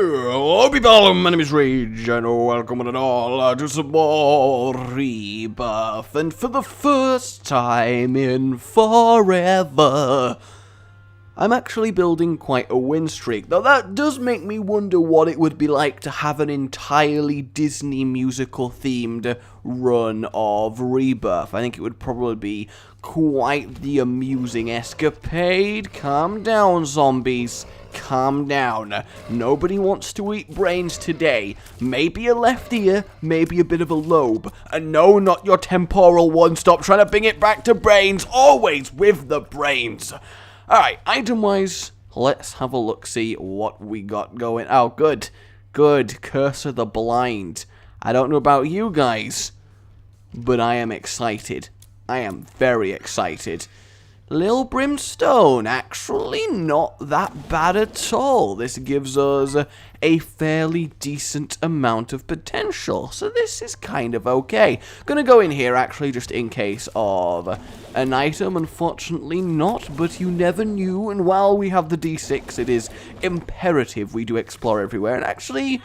Hello people, my name is Rage, and welcome one and all to some more Rebirth, and for the first time in forever, I'm actually building quite a win streak, though that does make me wonder what it would be like to have an entirely Disney musical themed run of Rebirth. I think it would probably be quite the amusing escapade. Calm down, zombies. Calm down. Nobody wants to eat brains today. Maybe a left ear, maybe a bit of a lobe. And no, not your temporal one. Stop trying to bring it back to brains. Always with the brains. Alright, item-wise, let's have a look-see what we got going. Oh, good. Good. Curse of the Blind. I don't know about you guys, but I am excited. I am very excited. Lil Brimstone, actually not that bad at all. This gives us a fairly decent amount of potential, so this is kind of okay. Gonna go in here actually just in case of an item, unfortunately not, but you never knew, and while we have the D6, it is imperative we do explore everywhere, and actually,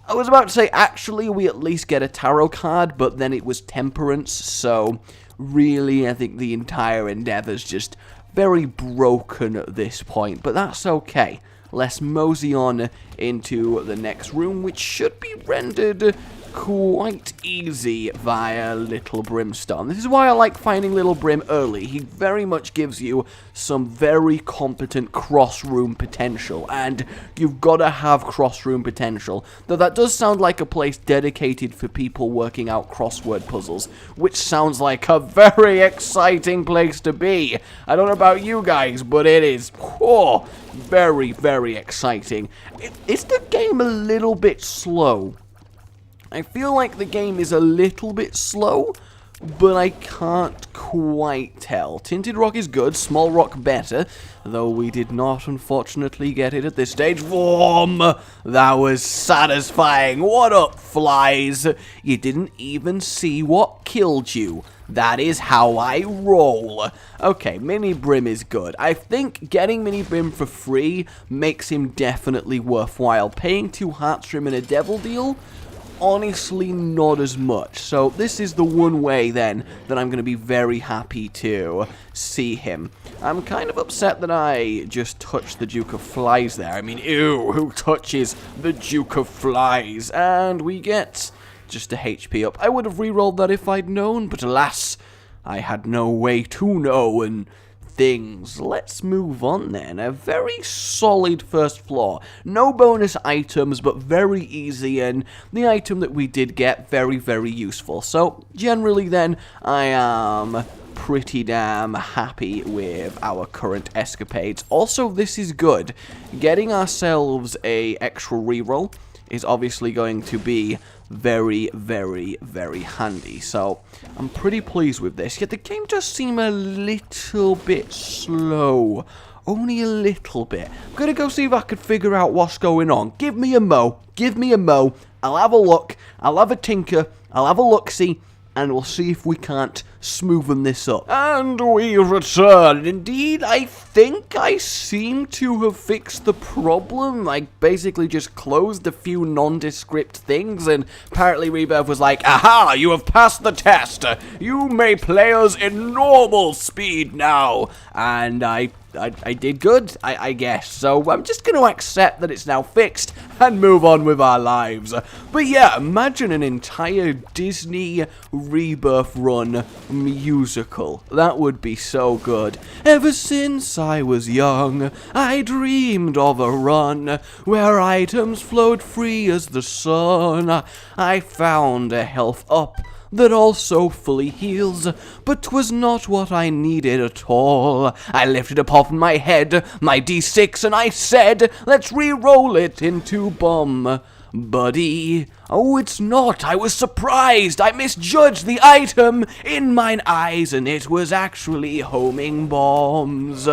I was about to say, actually, we at least get a tarot card, but then it was temperance, so really, I think the entire endeavor's just very broken at this point, but that's okay. Let's mosey on into the next room, which should be rendered quite easy via Little Brimstone. This is why I like finding Little Brim early. He very much gives you some very competent cross-room potential, and you've got to have cross-room potential. Though that does sound like a place dedicated for people working out crossword puzzles, which sounds like a very exciting place to be. I don't know about you guys, but it is very, very exciting. Is the game a little bit slow? I feel like the game is a little bit slow, but I can't quite tell. Tinted Rock is good, Small Rock better, though we did not unfortunately get it at this stage. Vroom! That was satisfying. What up, flies? You didn't even see what killed you. That is how I roll. Okay, Mini Brim is good. I think getting Mini Brim for free makes him definitely worthwhile. Paying 2 hearts for him in a devil deal? Honestly, not as much. So this is the one way then that I'm going to be very happy to see him. I'm kind of upset that I just touched the Duke of Flies there. I mean, ew, who touches the Duke of Flies? And we get just a HP up. I would have re-rolled that if I'd known, but alas, I had no way to know and things. Let's move on then. A very solid first floor. No bonus items, but very easy, and the item that we did get, very, very useful. So, generally then, I am pretty damn happy with our current escapades. Also, this is good. Getting ourselves a extra reroll is obviously going to be very, very, very handy. So, I'm pretty pleased with this. Yet the game does seem a little bit slow. Only a little bit. I'm gonna go see if I can figure out what's going on. Give me a mo. Give me a mo. I'll have a look. I'll have a tinker. I'll have a look-see. And we'll see if we can't smoothen this up. And we return. Indeed, I think I seem to have fixed the problem. I basically just closed a few nondescript things, and apparently Rebirth was like, aha, you have passed the test. You may play us in normal speed now. And I did good, I guess. So I'm just going to accept that it's now fixed and move on with our lives. But yeah, imagine an entire Disney Rebirth run musical. That would be so good. Ever since I was young, I dreamed of a run where items flowed free as the sun. I found a health up that also fully heals, but 'twas not what I needed at all. I lifted up my head, my D6, and I said, let's re-roll it into bomb. Buddy, oh, it's not. I was surprised. I misjudged the item in mine eyes, and it was actually homing bombs.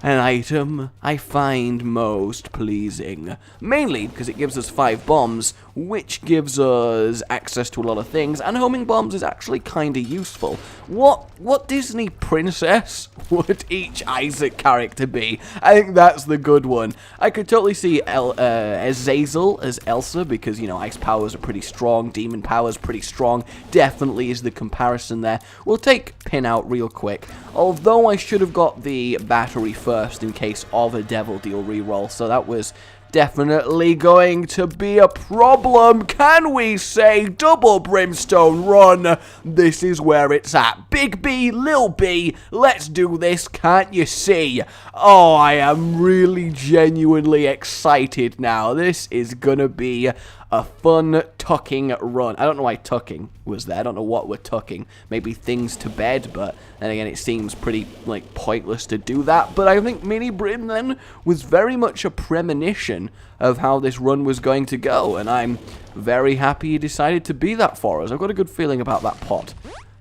an item I find most pleasing. Mainly because it gives us 5 bombs, which gives us access to a lot of things, and homing bombs is actually kinda useful. What Disney princess would each Isaac character be? I think that's the good one. I could totally see Azazel as Elsa, because, you know, ice powers are pretty strong, demon powers pretty strong, definitely is the comparison there. We'll take Pin out real quick, although I should have got the battery first in case of a Devil Deal reroll, so that was definitely going to be a problem. Can we say double brimstone run? This is where it's at. Big B, Lil B, let's do this, can't you see? Oh, I am really genuinely excited now. This is gonna be a fun tucking run. I don't know why tucking was there. I don't know what we're tucking. Maybe things to bed, but then again, it seems pretty, like, pointless to do that. But I think Mini Brim then was very much a premonition of how this run was going to go, and I'm very happy he decided to be that for us. I've got a good feeling about that pot.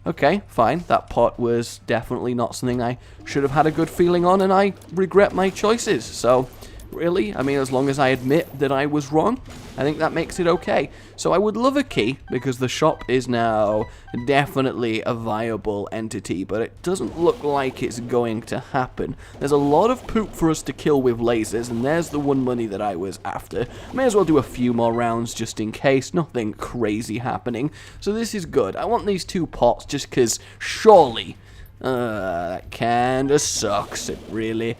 Okay, fine. That pot was definitely not something I should have had a good feeling on, and I regret my choices. So, really, I mean, as long as I admit that I was wrong, I think that makes it okay. So I would love a key, because the shop is now definitely a viable entity, but it doesn't look like it's going to happen. There's a lot of poop for us to kill with lasers, and there's the one money that I was after. May as well do a few more rounds just in case, nothing crazy happening. So this is good. I want these 2 pots just because surely that kinda sucks. It really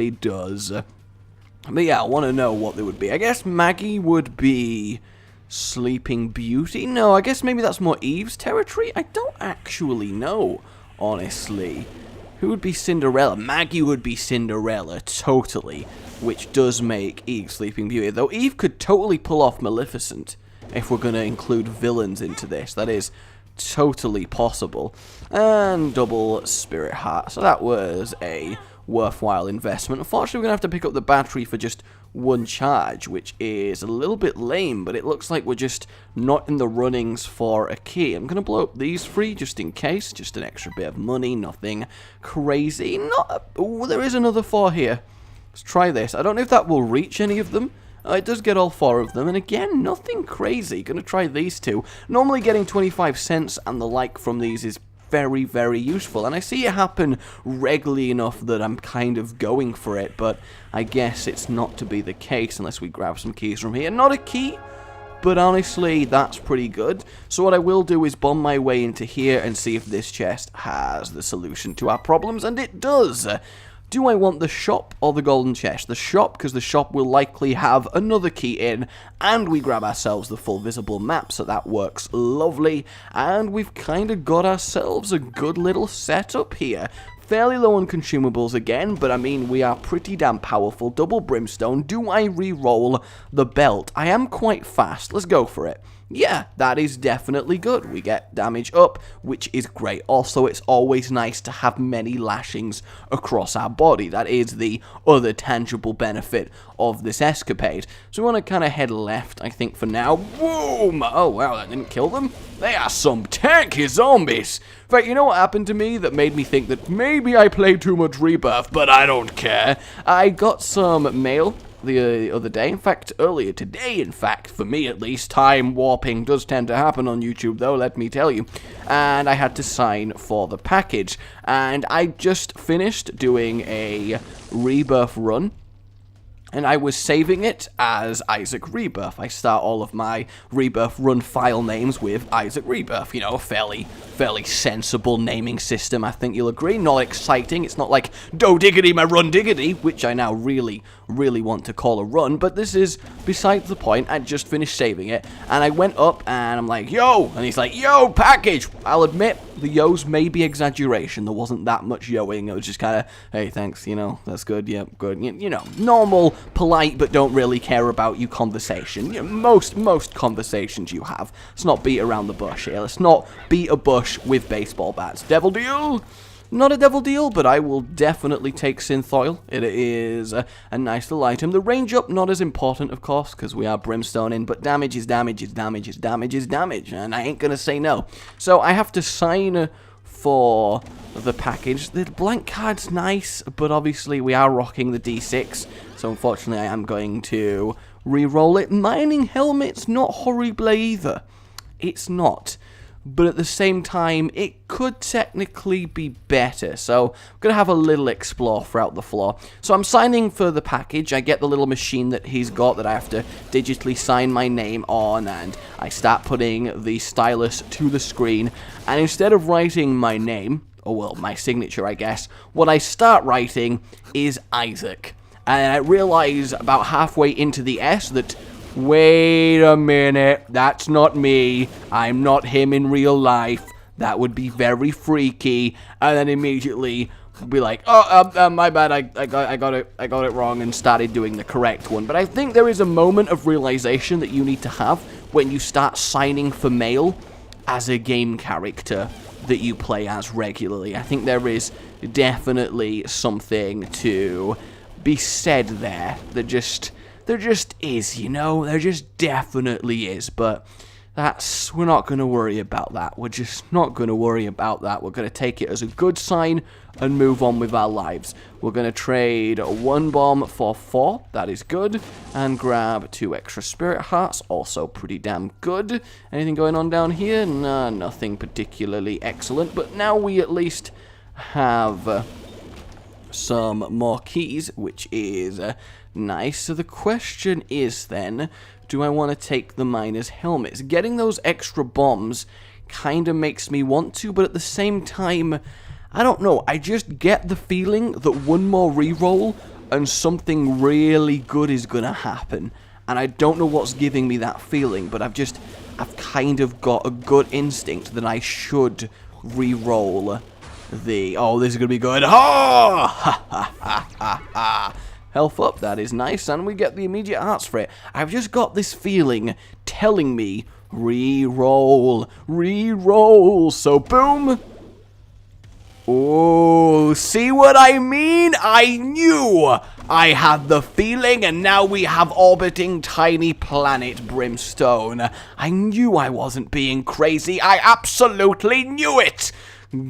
does. But yeah, I want to know what they would be. I guess Maggie would be Sleeping Beauty? No, I guess maybe that's more Eve's territory? I don't actually know, honestly. Who would be Cinderella? Maggie would be Cinderella, totally. Which does make Eve Sleeping Beauty. Though Eve could totally pull off Maleficent, if we're going to include villains into this. That is totally possible. And double Spirit Heart. So that was a worthwhile investment. Unfortunately, we're going to have to pick up the battery for just 1 charge, which is a little bit lame, but it looks like we're just not in the runnings for a key. I'm going to blow up these 3 just in case, just an extra bit of money, nothing crazy. Oh, there is another 4 here. Let's try this. I don't know if that will reach any of them. It does get all 4 of them, and again, nothing crazy. Gonna try these 2. Normally getting 25 cents and the like from these is very useful, and I see it happen regularly enough that I'm kind of going for it, but I guess it's not to be the case unless we grab some keys from here. Not a key, but honestly, that's pretty good. So what I will do is bomb my way into here and see if this chest has the solution to our problems, and it does. Do I want the shop or the golden chest? The shop, because the shop will likely have another key in, and we grab ourselves the full visible map, so that works lovely, and we've kind of got ourselves a good little setup here. Fairly low on consumables again, but I mean, we are pretty damn powerful. Double brimstone. Do I re-roll the belt? I am quite fast. Let's go for it. Yeah, that is definitely good. We get damage up, which is great. Also, it's always nice to have many lashings across our body. That is the other tangible benefit of this escapade. So we want to kind of head left, I think, for now. Boom! Oh, wow, that didn't kill them? They are some tanky zombies. In fact, you know what happened to me that made me think that maybe I played too much Rebirth, but I don't care. I got some mail the other day, in fact, earlier today, in fact, for me at least. Time warping does tend to happen on YouTube, though, let me tell you. And I had to sign for the package, and I just finished doing a Rebirth run, and I was saving it as Isaac Rebirth. I start all of my Rebirth run file names with Isaac Rebirth. You know, a fairly sensible naming system, I think you'll agree. Not exciting. It's not like Do Diggity my Run Diggity, which I now really want to call a run, but this is besides the point. I just finished saving it, and I went up, and I'm like, yo! And he's like, yo, package! I'll admit, the yo's may be exaggeration. There wasn't that much yoing. It was just kind of, hey, thanks, you know, that's good, yeah, good. You know, normal, polite, but don't really care about you conversation. You know, most conversations you have. Let's not beat around the bush here. Let's not beat a bush with baseball bats. Devil deal? Not a devil deal, but I will definitely take synth oil. It is a nice little item. The range up, not as important, of course, because we are brimstone in, but damage is damage is damage is damage is damage, and I ain't gonna say no. So I have to sign for the package. The blank card's nice, but obviously we are rocking the D6, so unfortunately I am going to re-roll it. Mining helmet's not horrible either. It's not. But at the same time, it could technically be better. So I'm going to have a little explore throughout the floor. So I'm signing for the package. I get the little machine that he's got that I have to digitally sign my name on. And I start putting the stylus to the screen. And instead of writing my name, or well, my signature, I guess, what I start writing is Isaac. And I realize about halfway into the S that, wait a minute, that's not me. I'm not him in real life. That would be very freaky. And then immediately be like, oh, my bad, I got it wrong, and started doing the correct one. But I think there is a moment of realization that you need to have when you start signing for mail as a game character that you play as regularly. I think there is definitely something to be said there that there just is, you know? There just definitely is, but we're not going to worry about that. We're just not going to worry about that. We're going to take it as a good sign and move on with our lives. We're going to trade 1 bomb for 4, that is good, and grab 2 extra spirit hearts, also pretty damn good. Anything going on down here? Nah, nothing particularly excellent, but now we at least have some more keys, which is nice. So the question is then, do I want to take the miner's helmets? Getting those extra bombs kind of makes me want to, but at the same time, I don't know. I just get the feeling that one more reroll and something really good is going to happen. And I don't know what's giving me that feeling, but I've kind of got a good instinct that I should reroll oh, this is going to be good. Oh! Ha, ha, ha, ha, ha. Health up, that is nice, and we get the immediate hearts for it. I've just got this feeling telling me, re-roll, re-roll. So, boom. Oh, see what I mean? I knew I had the feeling, and now we have orbiting tiny planet Brimstone. I knew I wasn't being crazy. I absolutely knew it.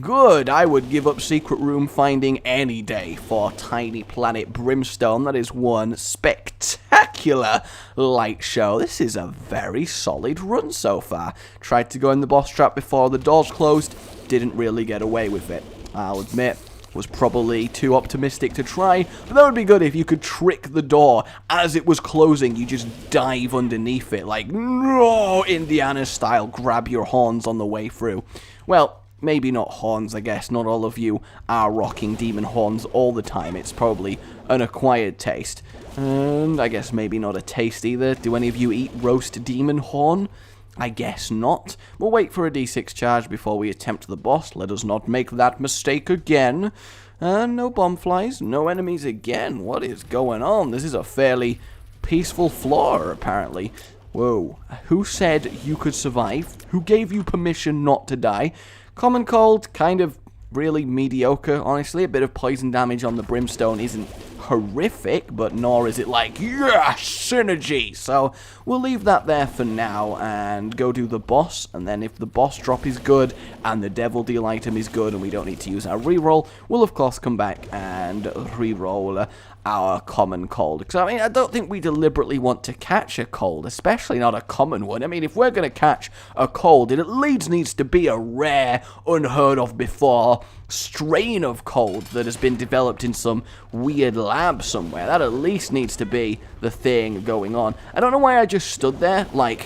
Good, I would give up secret room finding any day for tiny planet Brimstone. That is one spectacular light show. This is a very solid run so far. Tried to go in the boss trap before the doors closed, didn't really get away with it. I'll admit, was probably too optimistic to try, but that would be good if you could trick the door as it was closing. You just dive underneath it like, no, Indiana style, grab your horns on the way through. Well, maybe not horns, I guess. Not all of you are rocking demon horns all the time. It's probably an acquired taste. And I guess maybe not a taste either. Do any of you eat roast demon horn? I guess not. We'll wait for a D6 charge before we attempt the boss. Let us not make that mistake again. No bomb flies, no enemies again. What is going on? This is a fairly peaceful floor, apparently. Whoa. Who said you could survive? Who gave you permission not to die? Common cold, kind of really mediocre, honestly. A bit of poison damage on the Brimstone isn't horrific, but nor is it like, yeah, synergy. So we'll leave that there for now and go do the boss. And then if the boss drop is good and the devil deal item is good and we don't need to use our reroll, we'll of course come back and reroll our common cold. Because I mean, I don't think we deliberately want to catch a cold, especially not a common one. I mean, if we're going to catch a cold, it at least needs to be a rare, unheard of before strain of cold that has been developed in some weird lab somewhere. That at least needs to be the thing going on. I don't know why I just stood there like,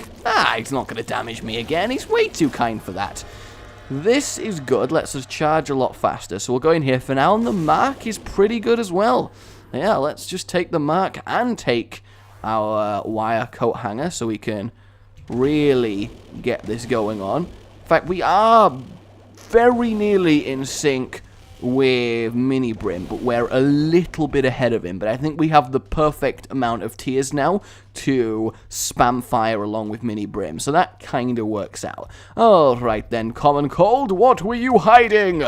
he's not going to damage me again. He's way too kind for that. This is good. Lets us charge a lot faster. So we'll go in here for now, and the mark is pretty good as well. Yeah, let's just take the mark and take our wire coat hanger so we can really get this going on. In fact, we are very nearly in sync with Mini Brim, but we're a little bit ahead of him. But I think we have the perfect amount of tears now to spam fire along with Mini Brim, so that kind of works out. Alright then, Common Cold, what were you hiding?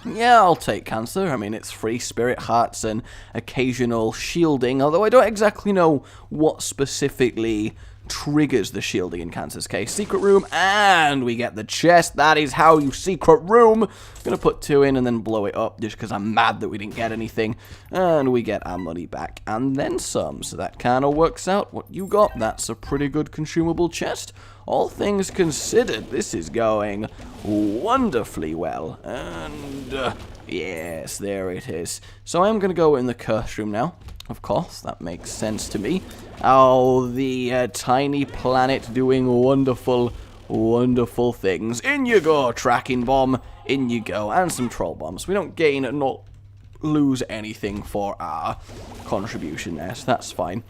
Yeah, I'll take Cancer. I mean, it's free Spirit Hearts and occasional shielding, although I don't exactly know what specifically triggers the shielding in Cancer's case. Secret room, and we get the chest. That is how you secret room. Gonna put 2 in and then blow it up just because I'm mad that we didn't get anything. And we get our money back and then some. So that kind of works out what you got. That's a pretty good consumable chest. All things considered, this is going wonderfully well. And yes, there it is. So I'm gonna go in the curse room now. Of course, that makes sense to me. Oh, the tiny planet doing wonderful, wonderful things. In you go, tracking bomb. In you go. And some troll bombs. We don't gain nor lose anything for our contribution there, so that's fine.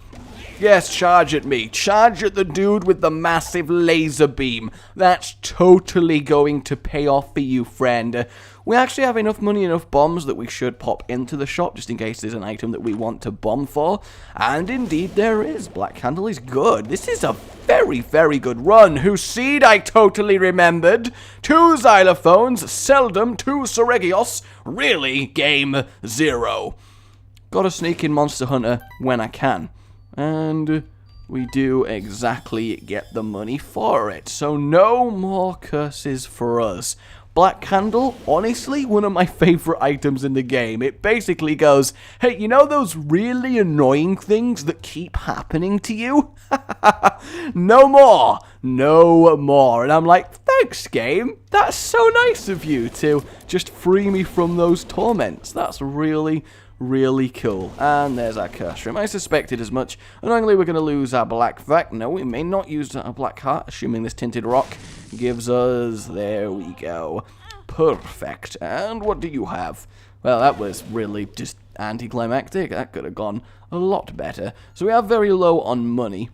Yes, charge at me. Charge at the dude with the massive laser beam. That's totally going to pay off for you, friend. We actually have enough money, enough bombs that we should pop into the shop just in case there's an item that we want to bomb for. And indeed there is. Black Candle is good. This is a very, very good run. Whose seed I totally remembered. 2 xylophones, seldom 2 Seregios. Really, game 0. Gotta sneak in Monster Hunter when I can. And we do exactly get the money for it. So no more curses for us. Black Candle, honestly, one of my favorite items in the game. It basically goes, hey, you know those really annoying things that keep happening to you? No more. No more. And I'm like, thanks, game. That's so nice of you to just free me from those torments. That's really cool. And there's our curse room. I suspected as much. Annoyingly, we're going to lose our black vac. No, we may not use a black heart, assuming this tinted rock gives us... There we go. Perfect. And what do you have? Well, that was really just anticlimactic. That could have gone a lot better. So we are very low on money.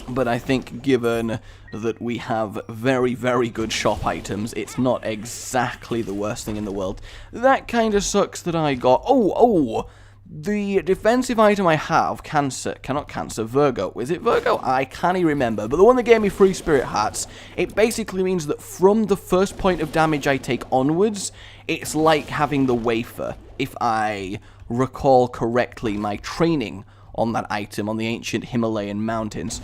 But I think given that we have very, very good shop items, it's not exactly the worst thing in the world. That kind of sucks that I got... Oh! The defensive item I have, Virgo. Is it Virgo? I can't even remember. But the one that gave me 3 spirit hearts, it basically means that from the first point of damage I take onwards, it's like having the wafer. If I recall correctly my training on that item on the ancient Himalayan mountains.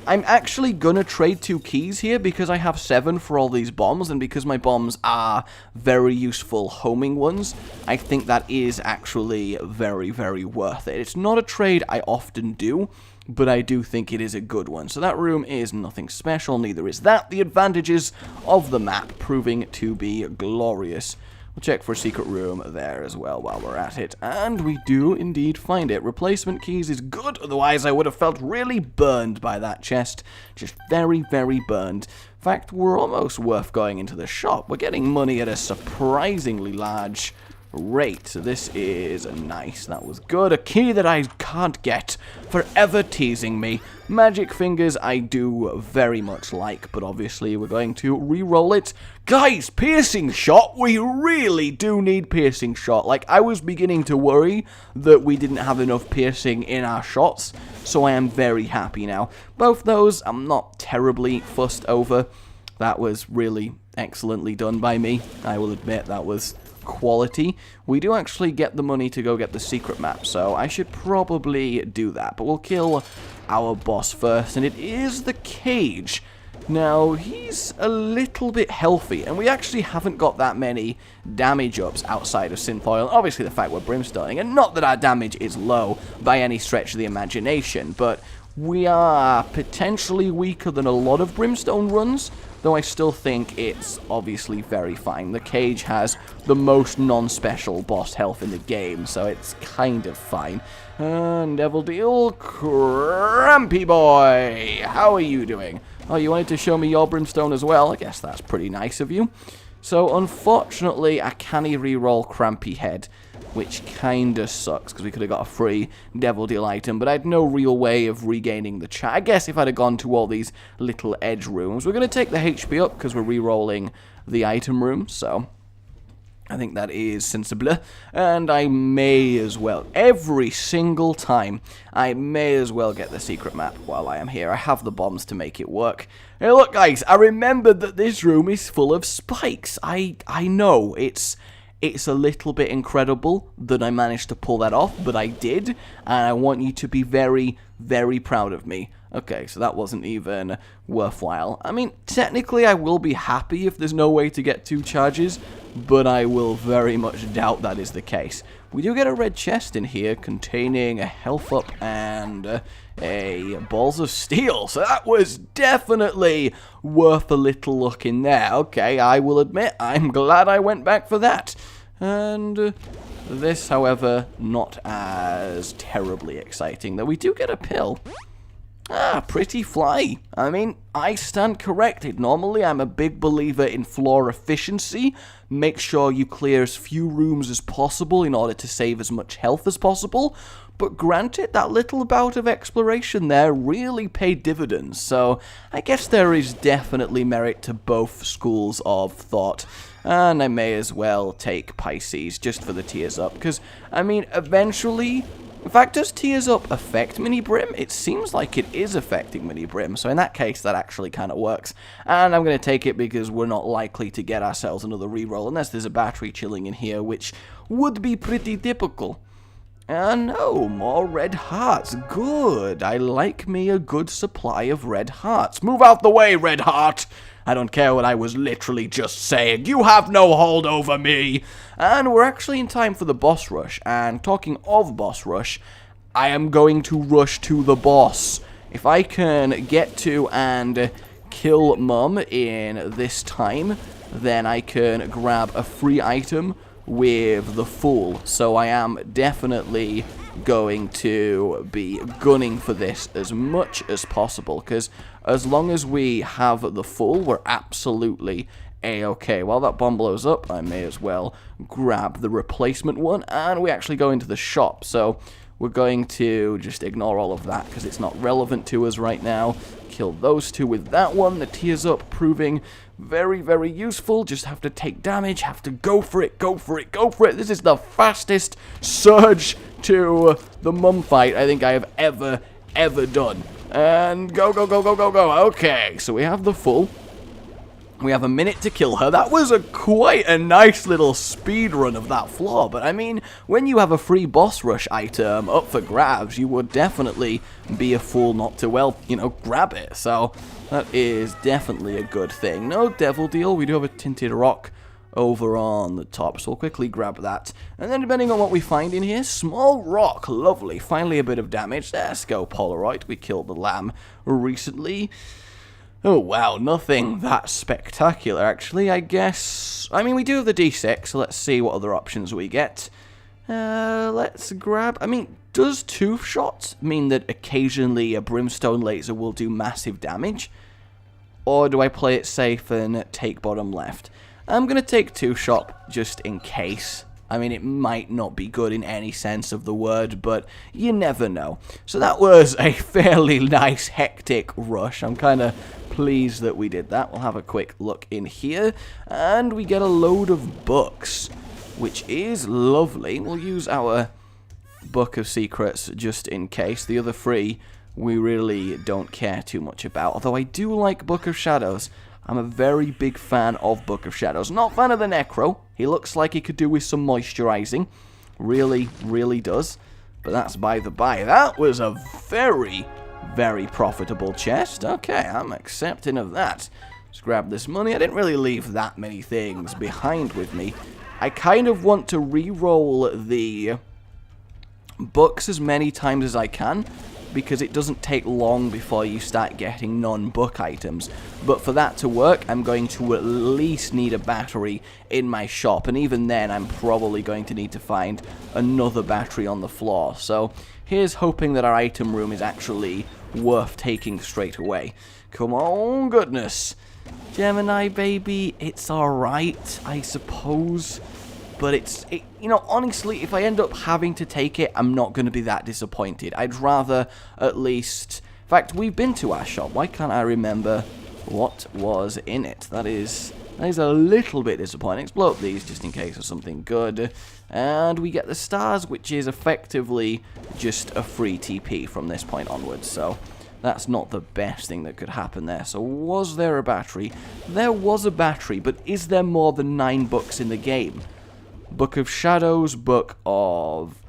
I'm actually gonna trade 2 keys here because I have 7 for all these bombs, and because my bombs are very useful homing ones, I think that is actually very, very worth it. It's not a trade I often do, but I do think it is a good one. So that room is nothing special, neither is that. The advantages of the map proving to be glorious. We'll check for a secret room there as well while we're at it. And we do indeed find it. Replacement keys is good, otherwise I would have felt really burned by that chest. Just very, very burned. In fact, we're almost worth going into the shop. We're getting money at a surprisingly large rate. So this is nice. That was good. A key that I can't get. Forever teasing me. Magic Fingers I do very much like, but obviously we're going to re-roll it. Guys, piercing shot! We really do need piercing shot. Like, I was beginning to worry that we didn't have enough piercing in our shots, so I am very happy now. Both those I'm not terribly fussed over. That was really excellently done by me. I will admit that was quality. We do actually get the money to go get the secret map, so I should probably do that. But we'll kill our boss first, and it is the Cage. Now, he's a little bit healthy, and we actually haven't got that many damage ups outside of Synthoil. Obviously, the fact we're brimstoning, and not that our damage is low by any stretch of the imagination, but we are potentially weaker than a lot of brimstone runs, though I still think it's obviously very fine. The Cage has the most non-special boss health in the game, so it's kind of fine. And Devil Deal, Crampy Boy, how are you doing? Oh, you wanted to show me your brimstone as well? I guess that's pretty nice of you. So, unfortunately, I can't re-roll Crampy Head, which kinda sucks, because we could have got a free Devil Deal item, but I had no real way of regaining the chat. I guess if I'd have gone to all these little edge rooms. We're going to take the HP up, because we're re-rolling the item room, so I think that is sensible. And I may as well, every single time, I may as well get the secret map while I am here. I have the bombs to make it work. Hey, look, guys, I remembered that this room is full of spikes. I know, it's a little bit incredible that I managed to pull that off, but I did, and I want you to be very, very proud of me. Okay, so that wasn't even worthwhile. I mean, technically I will be happy if there's no way to get 2 charges, but I will very much doubt that is the case. We do get a red chest in here containing a health up and a balls of steel, so that was definitely worth a little look in there. Okay, I will admit, I'm glad I went back for that. And this, however, not as terribly exciting, though we do get a pill. Ah, pretty fly. I mean, I stand corrected. Normally, I'm a big believer in floor efficiency. Make sure you clear as few rooms as possible in order to save as much health as possible. But granted, that little bout of exploration there really paid dividends. So, I guess there is definitely merit to both schools of thought. And I may as well take Pisces just for the tears up. Because, I mean, eventually... In fact, does Tears Up affect Mini Brim? It seems like it is affecting Mini Brim, so in that case, that actually kind of works. And I'm going to take it because we're not likely to get ourselves another reroll unless there's a battery chilling in here, which would be pretty typical. And no, more red hearts. Good. I like me a good supply of red hearts. Move out the way, red heart! I don't care what I was literally just saying. You have no hold over me. And we're actually in time for the boss rush. And talking of boss rush, I am going to rush to the boss. If I can get to and kill Mum in this time, then I can grab a free item with the Fool. So I am definitely going to be gunning for this as much as possible, because as long as we have the Fool, we're absolutely a-okay. While that bomb blows up, I may as well grab the replacement one, and we actually go into the shop. So we're going to just ignore all of that because it's not relevant to us right now. Kill those 2 with that one. The Tears Up proving very, very useful. Just have to take damage, have to go for it, go for it, go for it. This is the fastest surge to the Mum fight I think I have ever done. And go, go, go, go, go, go. Okay, so we have the Full. We have a minute to kill her. That was quite a nice little speed run of that floor. But I mean, when you have a free boss rush item up for grabs, you would definitely be a fool not to, well, you know, grab it. So that is definitely a good thing. No devil deal. We do have a tinted rock over on the top, so we'll quickly grab that. And then depending on what we find in here, small rock, lovely. Finally a bit of damage. Let's go Polaroid. We killed the lamb recently. Oh, wow, nothing that spectacular, actually, I guess. I mean, we do have the D6, so let's see what other options we get. Let's grab... I mean, does 2 shots mean that occasionally a brimstone laser will do massive damage? Or do I play it safe and take bottom left? I'm going to take 2 shot just in case. I mean, it might not be good in any sense of the word, but you never know. So that was a fairly nice, hectic rush. I'm kind of pleased that we did that. We'll have a quick look in here, and we get a load of books, which is lovely. We'll use our Book of Secrets just in case. The other 3 we really don't care too much about, although I do like Book of Shadows. I'm a very big fan of Book of Shadows. Not fan of the Necro. He looks like he could do with some moisturizing. Really, really does. But that's by the by. That was a very, very profitable chest. Okay, I'm accepting of that. Let's grab this money. I didn't really leave that many things behind with me. I kind of want to re-roll the books as many times as I can, because it doesn't take long before you start getting non-book items. But for that to work, I'm going to at least need a battery in my shop, and even then I'm probably going to need to find another battery on the floor. So here's hoping that our item room is actually worth taking straight away. Come on, goodness. Gemini, baby, it's alright, I suppose. But you know, honestly, if I end up having to take it, I'm not going to be that disappointed. I'd rather at least... In fact, we've been to our shop. Why can't I remember what was in it? That is a little bit disappointing. Let's blow up these just in case of something good. And we get the stars, which is effectively just a free TP from this point onwards. So that's not the best thing that could happen there. So was there a battery? There was a battery, but is there more than 9 books in the game? Book of Shadows, Book of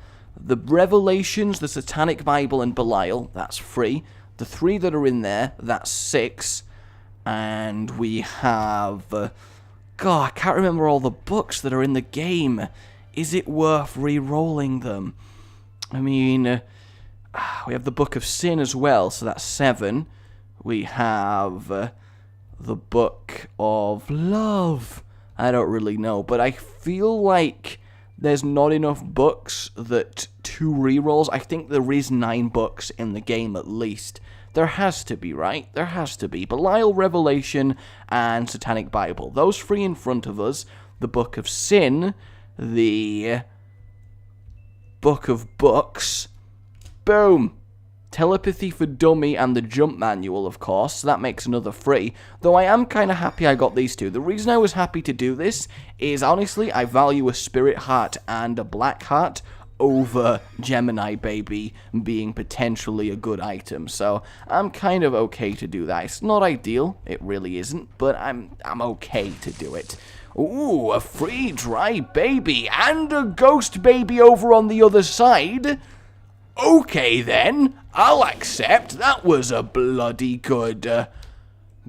The Revelations, the Satanic Bible, and Belial, that's 3. The 3 that are in there, that's 6. And we have... God, I can't remember all the books that are in the game. Is it worth re-rolling them? I mean, we have the Book of Sin as well, so that's 7. We have the Book of Love. I don't really know, but I feel like there's not enough books that 2 rerolls. I think there is 9 books in the game at least. There has to be, right? There has to be. Belial, Revelation, and Satanic Bible. Those 3 in front of us. The Book of Sin, the Book of Books. Boom! Telepathy for Dummy and the Jump Manual, of course. So that makes another 3. Though I am kind of happy I got these 2. The reason I was happy to do this is, honestly, I value a Spirit Heart and a Black Heart over Gemini Baby being potentially a good item. So I'm kind of okay to do that. It's not ideal. It really isn't. But I'm okay to do it. Ooh, a free dry baby and a ghost baby over on the other side. Okay then, I'll accept. That was a bloody good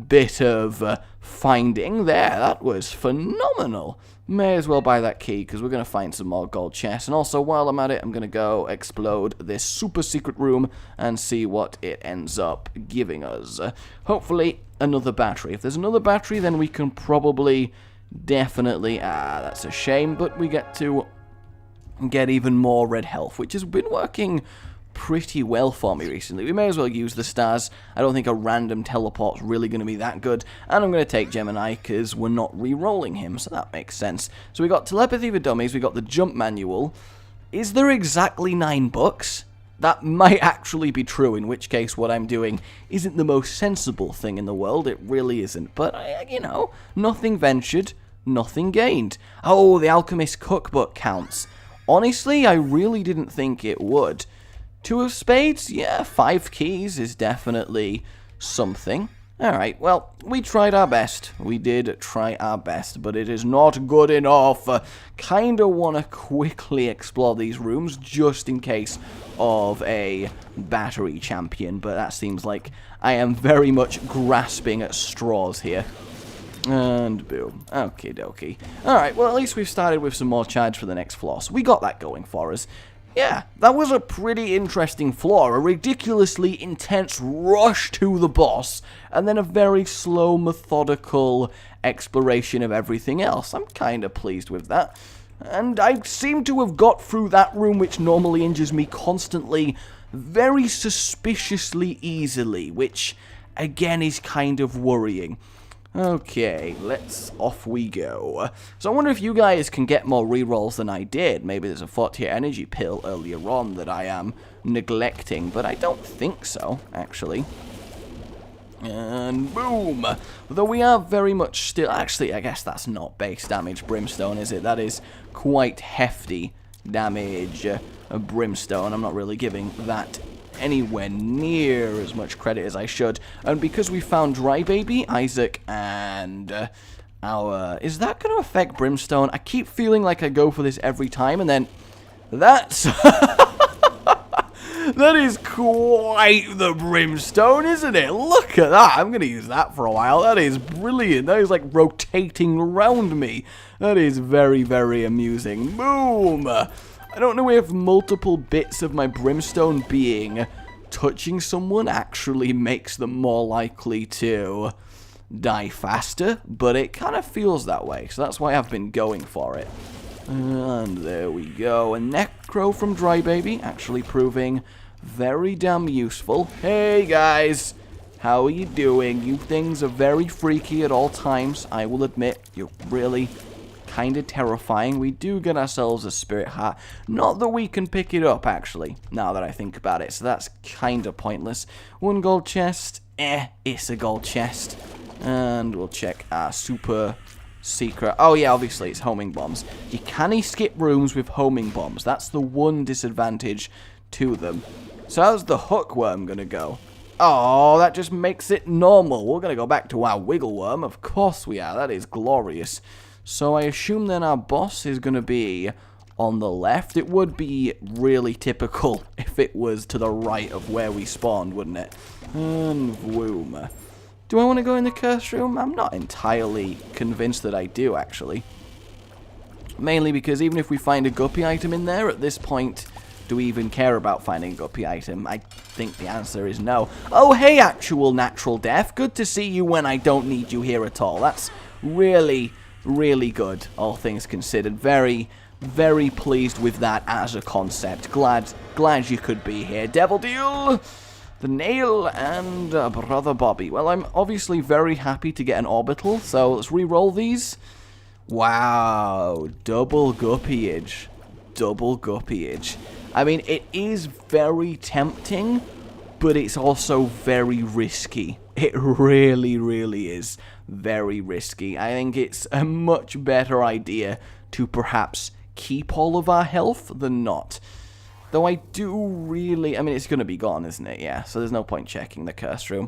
bit of finding there. That was phenomenal. May as well buy that key, because we're going to find some more gold chests. And also, while I'm at it, I'm going to go explode this super secret room and see what it ends up giving us. Hopefully, another battery. If there's another battery, then we can probably definitely... that's a shame, but we get to get even more red health, which has been working pretty well for me recently. We may as well use the stars. I don't think a random teleport's really going to be that good. And I'm going to take Gemini because we're not re-rolling him, so that makes sense. So we got Telepathy for Dummies, we got the Jump Manual. Is there exactly 9 books? That might actually be true, in which case what I'm doing isn't the most sensible thing in the world. It really isn't. But, you know, nothing ventured, nothing gained. Oh, the Alchemist Cookbook counts. Honestly, I really didn't think it would. 2 of spades? Yeah, 5 keys is definitely something. Alright, well, we tried our best. We did try our best, but it is not good enough. Kinda want to quickly explore these rooms just in case of a battery champion, but that seems like I am very much grasping at straws here. And boom. Okie dokie. Alright, well, at least we've started with some more charge for the next floor, so we got that going for us. Yeah, that was a pretty interesting floor, a ridiculously intense rush to the boss, and then a very slow, methodical exploration of everything else. I'm kind of pleased with that. And I seem to have got through that room, which normally injures me constantly, very suspiciously easily, which, again, is kind of worrying. Okay, off we go. So I wonder if you guys can get more rerolls than I did. Maybe there's a 40 energy pill earlier on that I am neglecting, but I don't think so, actually. And boom! Though we are very much still... Actually, I guess that's not base damage brimstone, is it? That is quite hefty damage brimstone. I'm not really giving that anywhere near as much credit as I should. And because we found Dry Baby, Isaac, and our... Is that going to affect Brimstone? I keep feeling like I go for this every time, and then... That's... That is quite the Brimstone, isn't it? Look at that. I'm going to use that for a while. That is brilliant. That is like rotating around me. That is very, very amusing. Boom! I don't know if multiple bits of my Brimstone being touching someone actually makes them more likely to die faster, but it kind of feels that way, so that's why I've been going for it. And there we go. A Necro from Dry Baby, actually proving very damn useful. Hey guys, how are you doing? You things are very freaky at all times, I will admit. You're really... kind of terrifying. We do get ourselves a Spirit Heart. Not that we can pick it up, actually, now that I think about it, so that's kind of pointless. 1 gold chest. It's a gold chest. And we'll check our super secret. Oh, yeah, obviously, it's homing bombs. You can't skip rooms with homing bombs. That's the one disadvantage to them. So how's the hookworm going to go? Oh, that just makes it normal. We're going to go back to our wiggle worm. Of course we are. That is glorious. So I assume then our boss is going to be on the left. It would be really typical if it was to the right of where we spawned, wouldn't it? And boom. Do I want to go in the curse room? I'm not entirely convinced that I do, actually. Mainly because even if we find a guppy item in there, at this point, do we even care about finding a guppy item? I think the answer is no. Oh, hey, actual natural death. Good to see you when I don't need you here at all. That's really, really good, all things considered. Very, very pleased with that as a concept. Glad you could be here. Devil Deal, the Nail, and Brother Bobby. Well, I'm obviously very happy to get an orbital, so let's re-roll these. Wow, double guppyage. Double guppyage. I mean, it is very tempting, but it's also very risky. It really, really is very risky. I think it's a much better idea to perhaps keep all of our health than not. Though I do really... I mean, it's going to be gone, isn't it? Yeah, so there's no point checking the curse room.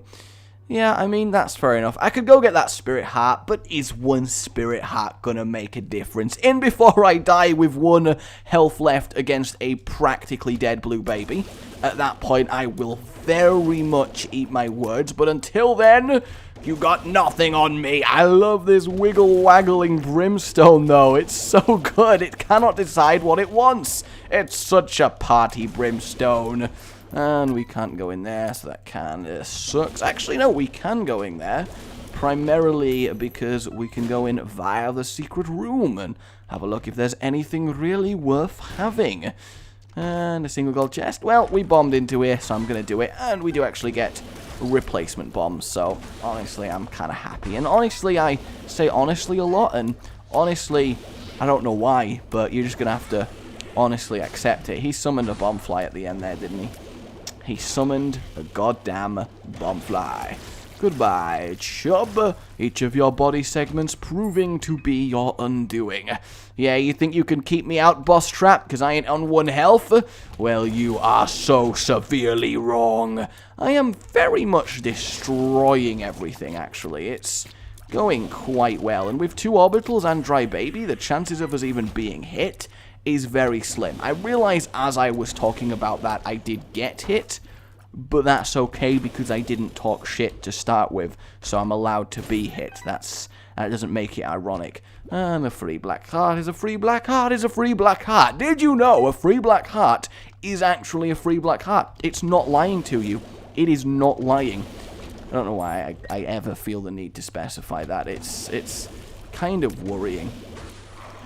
Yeah, I mean, that's fair enough. I could go get that spirit heart, but is one spirit heart gonna make a difference? In before I die with 1 health left against a practically dead blue baby. At that point, I will very much eat my words, but until then, you got nothing on me. I love this wiggle-waggling brimstone, though. It's so good. It cannot decide what it wants. It's such a party brimstone. And we can't go in there, so that kind of sucks. Actually, no, we can go in there. Primarily because we can go in via the secret room and have a look if there's anything really worth having. And a single gold chest. Well, we bombed into here, so I'm going to do it. And we do actually get replacement bombs. So, honestly, I'm kind of happy. And honestly, I say honestly a lot. And honestly, I don't know why, but you're just going to have to honestly accept it. He summoned a bomb fly at the end there, didn't he? He summoned a goddamn bomb fly. Goodbye, chub. Each of your body segments proving to be your undoing. Yeah, you think you can keep me out, boss trap, because I ain't on 1 health? Well, you are so severely wrong. I am very much destroying everything, actually. It's going quite well. And with 2 orbitals and Dry Baby, the chances of us even being hit is very slim. I realize as I was talking about that, I did get hit, but that's okay because I didn't talk shit to start with, so I'm allowed to be hit. That doesn't make it ironic. And a free black heart is a free black heart is a free black heart. Did you know a free black heart is actually a free black heart? It's not lying to you. It is not lying. I don't know why I ever feel the need to specify that. It's kind of worrying.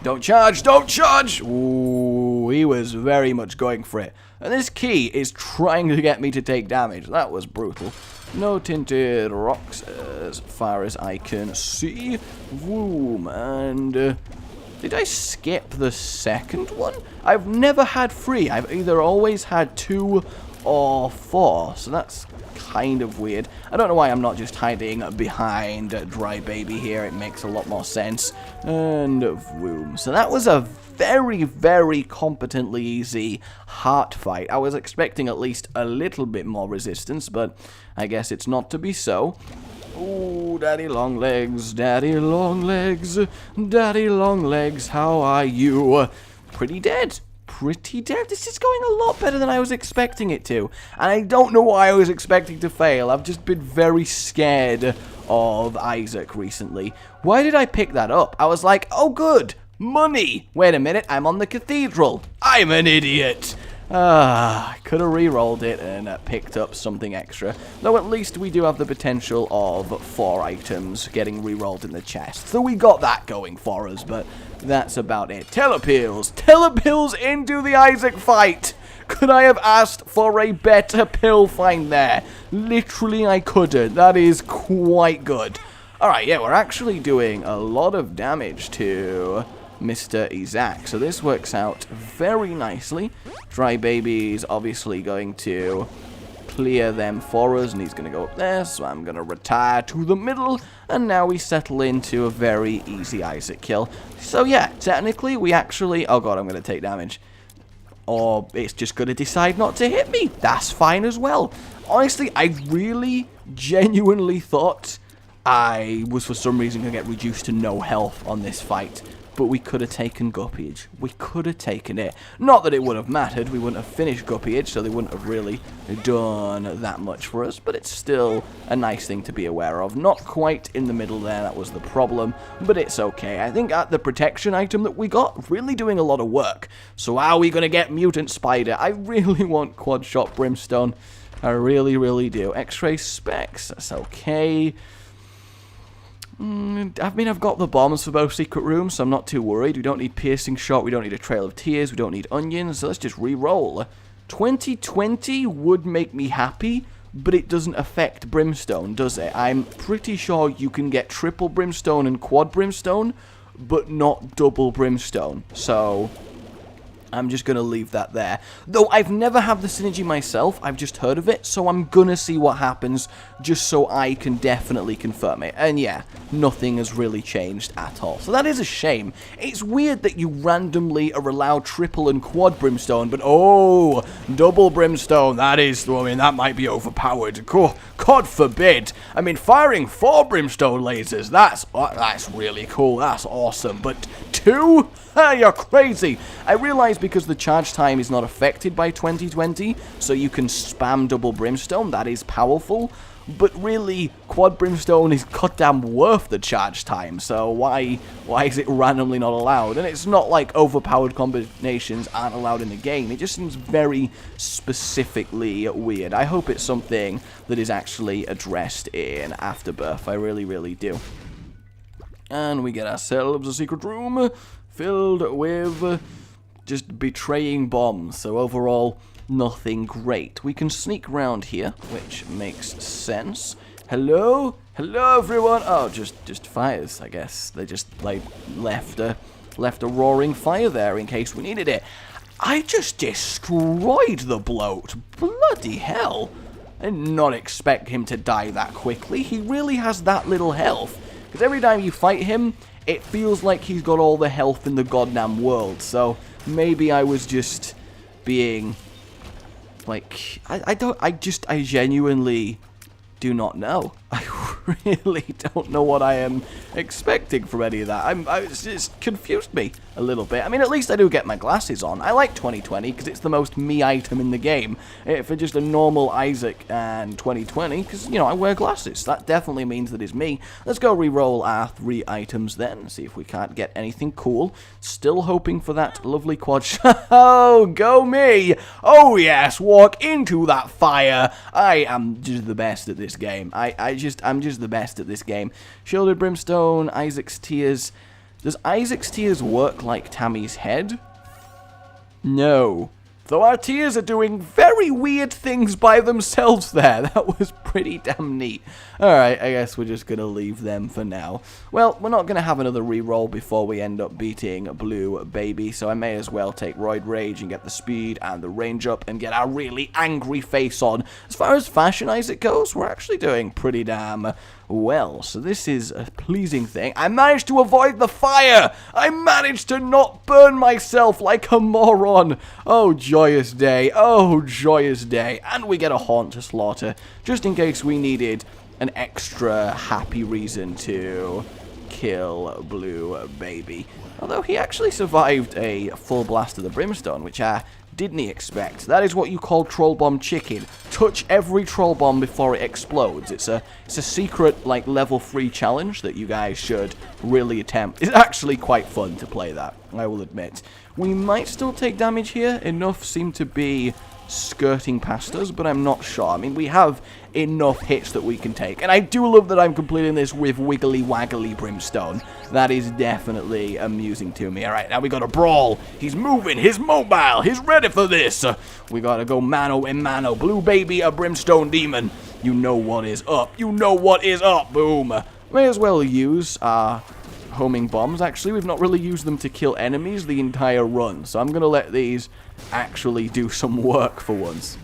Don't charge! Don't charge! Ooh, he was very much going for it. And this key is trying to get me to take damage. That was brutal. No tinted rocks as far as I can see. Boom. And did I skip the second one? I've never had 3. I've either always had 2 or 4. So that's kind of weird. I don't know why I'm not just hiding behind Dry Baby here. It makes a lot more sense. And boom. So that was a very, very competently easy heart fight. I was expecting at least a little bit more resistance, but I guess it's not to be so. Ooh, daddy long legs, daddy long legs, daddy long legs, how are you? Pretty dead. Pretty dead. This is going a lot better than I was expecting it to. And I don't know why I was expecting to fail. I've just been very scared of Isaac recently. Why did I pick that up? I was like, oh good, money. Wait a minute, I'm on the cathedral. I'm an idiot. I could have re-rolled it and picked up something extra. Though at least we do have the potential of 4 items getting re-rolled in the chest. So we got that going for us, but that's about it. Telepills! Telepills into the Isaac fight! Could I have asked for a better pill find there? Literally I couldn't. That is quite good. Alright, yeah, we're actually doing a lot of damage to Mr. Isaac. So this works out very nicely. Dry Baby's obviously going to clear them for us, and he's going to go up there, so I'm going to retire to the middle, and now we settle into a very easy Isaac kill. So yeah, technically we actually... Oh god, I'm going to take damage. Or it's just going to decide not to hit me. That's fine as well. Honestly, I really genuinely thought I was for some reason going to get reduced to no health on this fight. but we could have taken Guppyage. We could have taken it. Not that it would have mattered. We wouldn't have finished Guppyage, so they wouldn't have really done that much for us, but it's still a nice thing to be aware of. Not quite in the middle there, that was the problem, but it's okay. I think the protection item that we got, really doing a lot of work. So are we going to get Mutant Spider? I really want Quad Shot Brimstone. I really, really do. X-ray specs, that's okay. I mean, I've got the bombs for both secret rooms, so I'm not too worried. We don't need piercing shot, we don't need a trail of tears, we don't need onions, so let's just re-roll. 2020 would make me happy, but it doesn't affect brimstone, does it? I'm pretty sure you can get triple brimstone and quad brimstone, but not double brimstone, so I'm just going to leave that there. Though I've never had the synergy myself, I've just heard of it, so I'm going to see what happens just so I can definitely confirm it. And yeah, nothing has really changed at all. So that is a shame. It's weird that you randomly are allowed triple and quad brimstone, but oh, double brimstone, that is, I mean, that might be overpowered. God forbid. I mean, firing 4 brimstone lasers, that's really cool, that's awesome, but 2? You're crazy. I realize because the charge time is not affected by 2020, so you can spam double brimstone, that is powerful, but really, quad brimstone is goddamn worth the charge time, so why is it randomly not allowed? And it's not like overpowered combinations aren't allowed in the game, it just seems very specifically weird. I hope it's something that is actually addressed in Afterbirth, I really, really do. And we get ourselves a secret room filled with just betraying bombs, so overall, nothing great. We can sneak around here, which makes sense. Hello? Hello, everyone? Oh, just fires, I guess. They just, like, left a roaring fire there in case we needed it. I just destroyed the bloat. Bloody hell. I did not expect him to die that quickly. He really has that little health. Because every time you fight him, it feels like he's got all the health in the goddamn world. So maybe I was just being like, I genuinely do not know. I really don't know what I am expecting from any of that. It's confused me a little bit. I mean, at least I do get my glasses on. I like 2020 because it's the most me item in the game. For just a normal Isaac and 2020, because, you know, I wear glasses. That definitely means that it's me. Let's go re-roll our 3 items then, see if we can't get anything cool. Still hoping for that lovely quad shot. Oh, go me! Oh yes, walk into that fire. I am just the best at this game. I'm just the best at this game. Shielded Brimstone, Isaac's Tears. Does Isaac's Tears work like Tammy's head? No. Though our tears are doing very weird things by themselves there. That was pretty damn neat. Alright, I guess we're just going to leave them for now. Well, we're not going to have another reroll before we end up beating Blue Baby, so I may as well take Roid Rage and get the speed and the range up and get our really angry face on. As far as Fashion Isaac goes, we're actually doing pretty damn well, so this is a pleasing thing. I managed to avoid the fire! I managed to not burn myself like a moron! Oh, joyous day. Oh, joyous day. And we get a Haunt to slaughter, just in case we needed an extra happy reason to kill Blue Baby. Although he actually survived a full blast of the Brimstone, which I didn't expect. That is what you call Troll Bomb Chicken. Touch every Troll Bomb before it explodes. It's a secret, like, level 3 challenge that you guys should really attempt. It's actually quite fun to play that, I will admit. We might still take damage here. Enough seem to be skirting past us, but I'm not sure. I mean, we have enough hits that we can take, and I do love that I'm completing this with wiggly waggly Brimstone. That is definitely amusing to me. Alright, now we got a brawl. He's moving, he's mobile, he's ready for this. We gotta go mano a mano. Blue Baby, a Brimstone Demon. You know what is up. You know what is up. Boom. May as well use our homing bombs. Actually, we've not really used them to kill enemies the entire run, so I'm gonna let these actually do some work for once.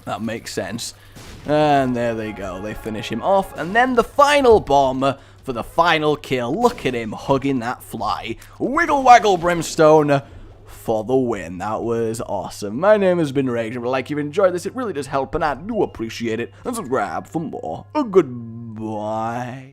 That makes sense. And there they go. They finish him off. And then the final bomb for the final kill. Look at him hugging that fly. Wiggle Waggle Brimstone for the win. That was awesome. My name has been Rage. If you've enjoyed this, it really does help, and I do appreciate it. And subscribe for more. Goodbye.